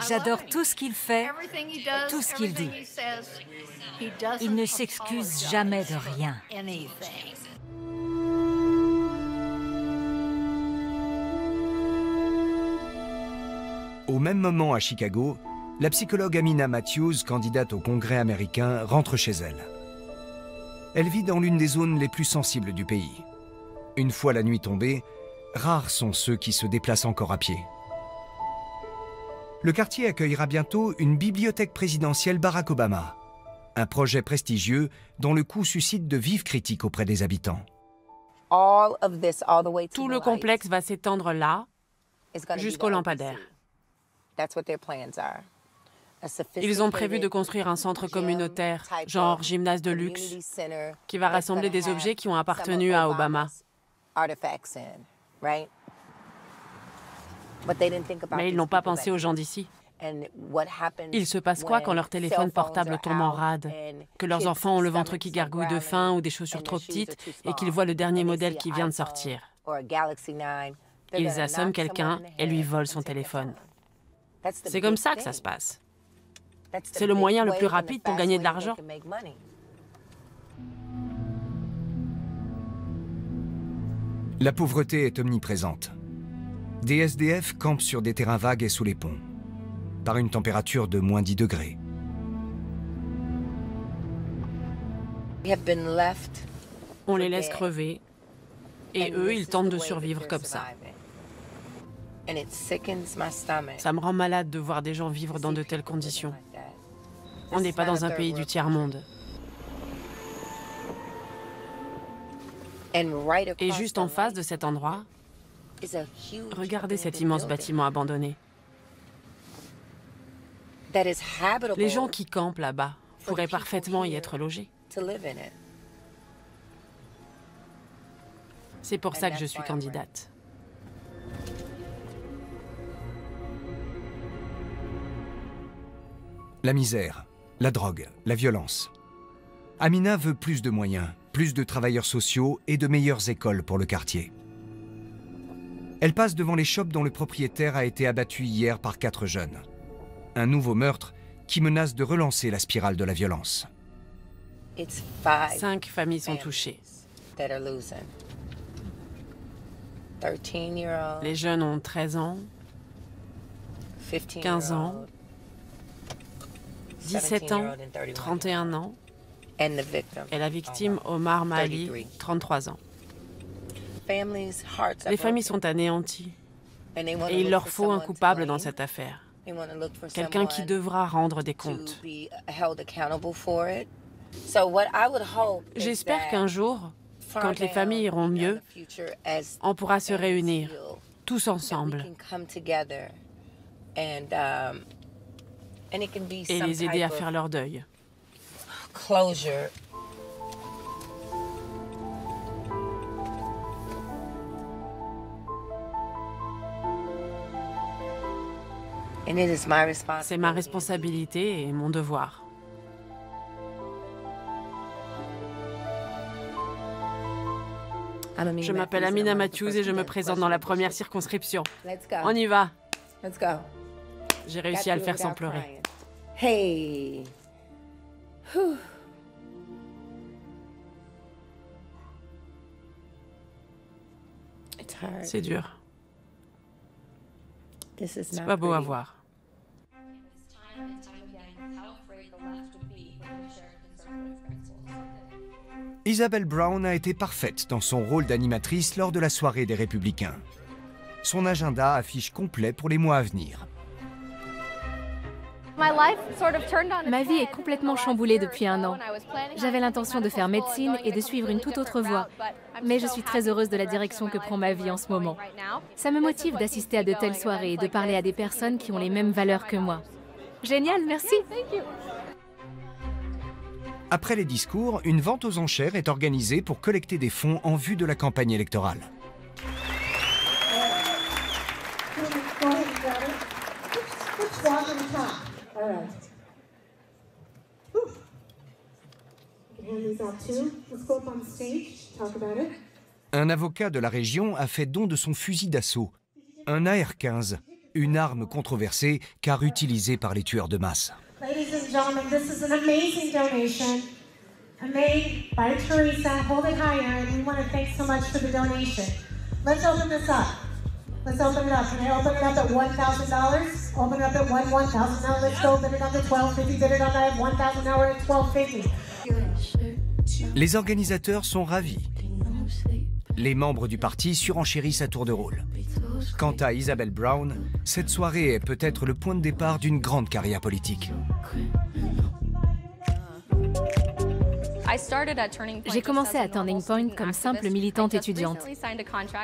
[SPEAKER 2] J'adore tout ce qu'il fait, tout ce qu'il dit. Il ne s'excuse jamais de rien.
[SPEAKER 1] Au même moment à Chicago, la psychologue Amina Matthews, candidate au Congrès américain, rentre chez elle. Elle vit dans l'une des zones les plus sensibles du pays. Une fois la nuit tombée, rares sont ceux qui se déplacent encore à pied. Le quartier accueillera bientôt une bibliothèque présidentielle Barack Obama, un projet prestigieux dont le coût suscite de vives critiques auprès des habitants.
[SPEAKER 5] Tout le complexe va s'étendre là, jusqu'aux lampadaires. Ils ont prévu de construire un centre communautaire, genre gymnase de luxe, qui va rassembler des objets qui ont appartenu à Obama. Mais ils n'ont pas pensé aux gens d'ici. Il se passe quoi quand leur téléphone portable tombe en rade, que leurs enfants ont le ventre qui gargouille de faim ou des chaussures trop petites et qu'ils voient le dernier modèle qui vient de sortir? Ils assomment quelqu'un et lui volent son téléphone. C'est comme ça que ça se passe. C'est le moyen le plus rapide pour gagner de l'argent.
[SPEAKER 1] La pauvreté est omniprésente. Des SDF campent sur des terrains vagues et sous les ponts, par une température de moins 10 degrés.
[SPEAKER 5] On les laisse crever, et eux, ils tentent de survivre comme ça. Ça me rend malade de voir des gens vivre dans de telles conditions. On n'est pas dans un pays du tiers-monde. Et juste en face de cet endroit, regardez cet immense bâtiment abandonné. Les gens qui campent là-bas pourraient parfaitement y être logés. C'est pour ça que je suis candidate.
[SPEAKER 1] La misère, la drogue, la violence. Amina veut plus de moyens, plus de travailleurs sociaux et de meilleures écoles pour le quartier. Elle passe devant les shops dont le propriétaire a été abattu hier par 4 jeunes. Un nouveau meurtre qui menace de relancer la spirale de la violence.
[SPEAKER 5] 5 familles sont touchées. Les jeunes ont 13 ans, 15 ans, 17 ans, 31 ans, et la victime, Omar Mahali, 33 ans. Les familles sont anéanties, et il leur faut un coupable dans cette affaire. Quelqu'un qui devra rendre des comptes. J'espère qu'un jour, quand les familles iront mieux, on pourra se réunir, tous ensemble, et les aider à faire leur deuil. C'est ma responsabilité et mon devoir. Je m'appelle Amina Matthews et je me présente dans la première circonscription. On y va. J'ai réussi à le faire sans pleurer.
[SPEAKER 11] Hey.
[SPEAKER 5] C'est dur. C'est pas beau à voir.
[SPEAKER 1] Isabel Brown a été parfaite dans son rôle d'animatrice lors de la soirée des Républicains. Son agenda affiche complet pour les mois à venir.
[SPEAKER 7] Ma vie est complètement chamboulée depuis 1 an. J'avais l'intention de faire médecine et de suivre une toute autre voie. Mais je suis très heureuse de la direction que prend ma vie en ce moment. Ça me motive d'assister à de telles soirées et de parler à des personnes qui ont les mêmes valeurs que moi. Génial, merci.
[SPEAKER 1] Après les discours, une vente aux enchères est organisée pour collecter des fonds en vue de la campagne électorale. Un avocat de la région a fait don de son fusil d'assaut, un AR-15, une arme controversée car utilisée par les tueurs de masse.
[SPEAKER 6] Ladies and gentlemen, this is an amazing donation made by Teresa. Hold it higher, and we want to thank so much for the donation. Let's open this up. Let's open it up. Can I open it up at $1,000? Open it up at $1,000. Now let's go open it up at $1,250. Bid it on at $1,000. Now we're at $1,250.
[SPEAKER 1] Les organisateurs sont ravis. Les membres du parti surenchérissent à tour de rôle. Quant à Isabel Brown, cette soirée est peut-être le point de départ d'une grande carrière politique.
[SPEAKER 7] J'ai commencé à Turning Point comme simple militante étudiante.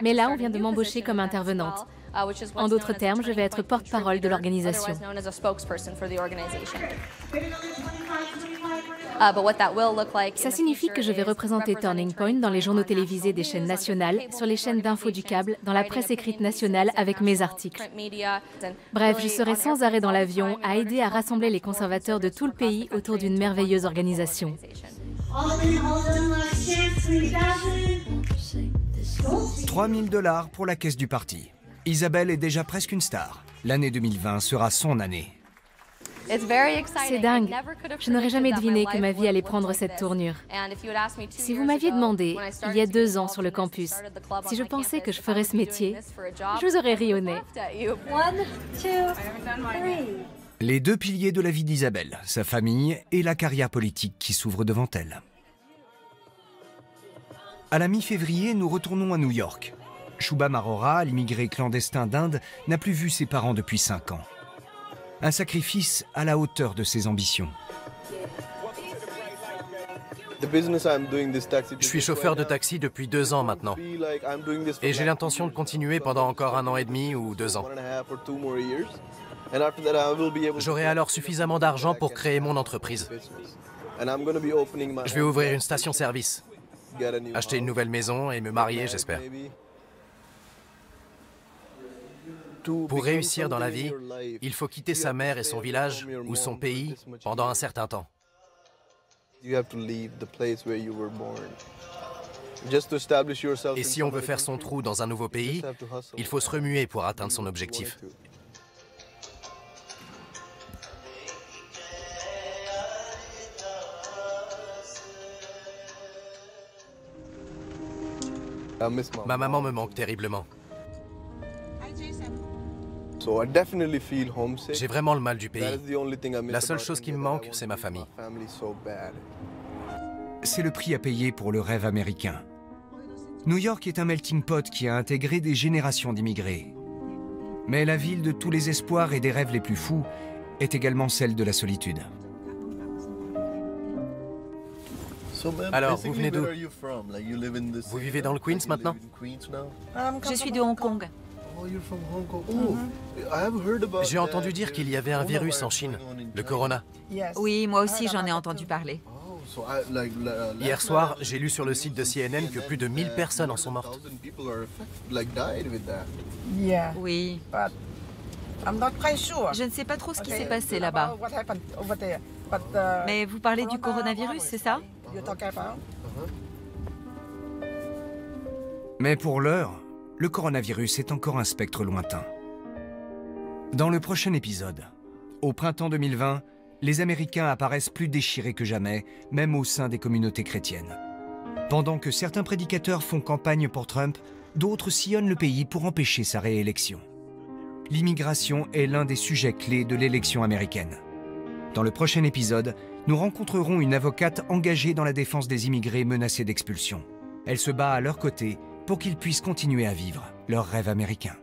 [SPEAKER 7] Mais là, on vient de m'embaucher comme intervenante. En d'autres termes, je vais être porte-parole de l'organisation. Ça signifie que je vais représenter Turning Point dans les journaux télévisés des chaînes nationales, sur les chaînes d'infos du câble, dans la presse écrite nationale avec mes articles. Bref, je serai sans arrêt dans l'avion à aider à rassembler les conservateurs de tout le pays autour d'une merveilleuse organisation.
[SPEAKER 1] 3 000 $ pour la caisse du parti. Isabelle est déjà presque une star. L'année 2020 sera son année.
[SPEAKER 7] C'est dingue. Je n'aurais jamais deviné que ma vie allait prendre cette tournure. Si vous m'aviez demandé, il y a 2 ans sur le campus, si je pensais que je ferais ce métier, je vous aurais ri au nez.
[SPEAKER 1] Les 2 piliers de la vie d'Isabelle, sa famille et la carrière politique qui s'ouvre devant elle. À la mi-février, nous retournons à New York. Shubham Arora, l'immigré clandestin d'Inde, n'a plus vu ses parents depuis 5 ans. Un sacrifice à la hauteur de ses ambitions.
[SPEAKER 8] Je suis chauffeur de taxi depuis 2 ans maintenant. Et j'ai l'intention de continuer pendant encore 1 an et demi ou 2 ans. J'aurai alors suffisamment d'argent pour créer mon entreprise. Je vais ouvrir une station-service, acheter une nouvelle maison et me marier, j'espère. Pour réussir dans la vie, il faut quitter sa mère et son village ou son pays pendant un certain temps. Et si on veut faire son trou dans un nouveau pays, il faut se remuer pour atteindre son objectif. Ma maman me manque terriblement. J'ai vraiment le mal du pays. La seule chose qui me manque, c'est ma famille.
[SPEAKER 1] C'est le prix à payer pour le rêve américain. New York est un melting pot qui a intégré des générations d'immigrés. Mais la ville de tous les espoirs et des rêves les plus fous est également celle de la solitude.
[SPEAKER 8] Alors, vous venez d'où? Vous vivez dans le Queens maintenant?
[SPEAKER 10] Je suis de Hong Kong.
[SPEAKER 8] J'ai entendu dire qu'il y avait un virus en Chine, le corona.
[SPEAKER 10] Oui, moi aussi j'en ai entendu parler.
[SPEAKER 8] Hier soir, j'ai lu sur le site de CNN que plus de 1000 personnes en sont mortes.
[SPEAKER 10] Oui. Je ne sais pas trop ce qui s'est passé là-bas. Mais vous parlez du coronavirus, c'est ça?
[SPEAKER 1] Mais pour l'heure, le coronavirus est encore un spectre lointain. Dans le prochain épisode, au printemps 2020, les Américains apparaissent plus déchirés que jamais, même au sein des communautés chrétiennes. Pendant que certains prédicateurs font campagne pour Trump, d'autres sillonnent le pays pour empêcher sa réélection. L'immigration est l'un des sujets clés de l'élection américaine. Dans le prochain épisode, nous rencontrerons une avocate engagée dans la défense des immigrés menacés d'expulsion. Elle se bat à leur côté pour qu'ils puissent continuer à vivre leur rêve américain.